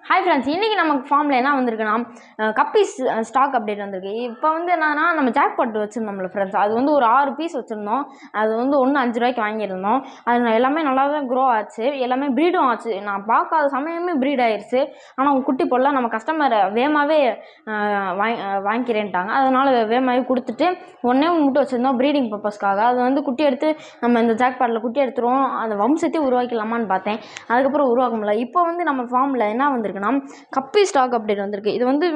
Hi friends, இன்றைக்கி நமக்கு ஃபார்மில் என்ன வந்திருக்குன்னா கப்பீஸ் ஸ்டாக் அப்டேட் வந்திருக்கு. இப்போ வந்து என்னன்னா நம்ம ஜாக்பாட் வச்சுருந்தோம்ல ஃப்ரெண்ட்ஸ், அது வந்து ஒரு 6 பீஸ் வச்சுருந்தோம். அது வந்து ஒன்று 5 ரூபாய்க்கு வாங்கியிருந்தோம். அது எல்லாமே நல்லா தான் க்ரோ ஆச்சு, எல்லாமே ப்ரீடும் ஆச்சு. நான் பார்க்காத சமயமே ப்ரீட் ஆயிடுச்சு. ஆனால் குட்டி போடலாம் நம்ம கஸ்டமர் வேகமாகவே வாங்கிக்கிறேன்ட்டாங்க. அதனால் வேகமாகவே கொடுத்துட்டு ஒன்றே முட்டை வச்சுருந்தோம் ப்ரீடிங் பர்பஸ்க்காக. அது வந்து குட்டி எடுத்து நம்ம இந்த ஜாக்பாட்டில் குட்டி எடுத்துருவோம், அந்த வம்சத்தை உருவாக்கிடலாமான்னு பார்த்தேன். அதுக்கப்புறம் உருவாக்க முடியல. இப்போ வந்து நம்ம ஃபார்மில் என்ன வந்திருக்கு, கப்பி ஸ்டாக் அப்டேட் வந்திருக்கு. இது வந்து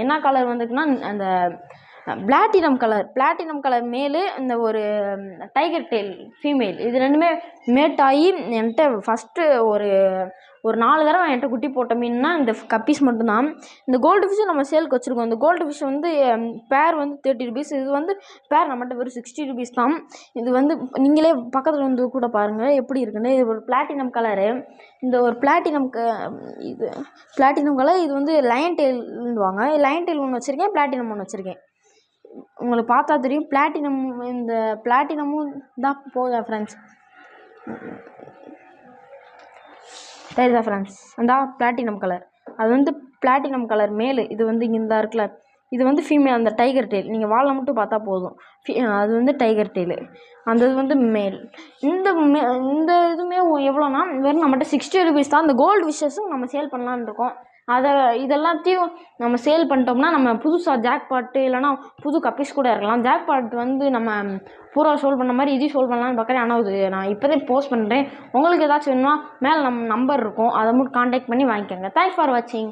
என்ன கலர் வந்திருக்குன்னா அந்த பிளாட்டினம் கலர் மேலு, இந்த ஒரு டைகர் டெயில் ஃபீமேல், இது ரெண்டுமே மேட் ஆகி என்கிட்ட ஃபஸ்ட்டு ஒரு 4 தடவை என்கிட்ட குட்டி போட்ட மீன்னா இந்த கப்பீஸ் மட்டும்தான். இந்த கோல்டு ஃபிஷ்ஷும் நம்ம சேலுக்கு வச்சுருக்கோம். இந்த கோல்டு ஃபிஷ் வந்து பேர் வந்து 30 ருபீஸ். இது வந்து பேர் நம்மகிட்ட வெறும் 60 ருபீஸ் தான். இது வந்து நீங்களே பக்கத்தில் வந்து கூட பாருங்கள் எப்படி இருக்குன்னு. இது ஒரு பிளாட்டினம் கலரு. இந்த ஒரு பிளாட்டினம் கலர். இது வந்து லயன் டெயில்வாங்க. லயன் டெயில் ஒன்று வச்சுருக்கேன், பிளாட்டினம் ஒன்று வச்சுருக்கேன். உங்களுக்கு பார்த்தா தெரியும் இந்த பிளாட்டினமும் தான் போகுதா ஃப்ரெண்ட்ஸ், தெரியுதா ஃப்ரெண்ட்ஸ்? அந்த பிளாட்டினம் கலர், அது வந்து பிளாட்டினம் கலர் மேலு. இது வந்து இங்கே இந்த இருக்குல்ல, இது வந்து ஃபீமேல். அந்த டைகர் டெயில் நீங்கள் வாழை மட்டும் பார்த்தா போதும், அது வந்து டைகர் டெயிலு. அந்த இது வந்து மேல். இந்த இதுவுமே எவ்வளோனா வெறும் நம்மகிட்ட 60 ருபீஸ் தான். அந்த கோல்டு விஷஸும் நம்ம சேல் பண்ணலான்னு இருக்கோம். இதெல்லாத்தையும் நம்ம சேல் பண்ணிட்டோம்னா நம்ம புதுசாக ஜாக்பாட்டு இல்லைனா புது கப்பீஸ் கூட இருக்கலாம். ஜாக்பாட் வந்து நம்ம பூரா சோல்வ் பண்ண மாதிரி இதையும் சோல்வ் பண்ணலான்னு பார்க்குறேன். ஆனால் அது நான் இப்போதே போஸ்ட் பண்ணுறேன். உங்களுக்கு ஏதாச்சும் வேணும்னா மேலே நம்ம நம்பர் இருக்கும், அதை மட்டும் கான்டாக்ட் பண்ணி வாங்கிக்கோங்க. தேங்க்ஸ் ஃபார் வாட்சிங்.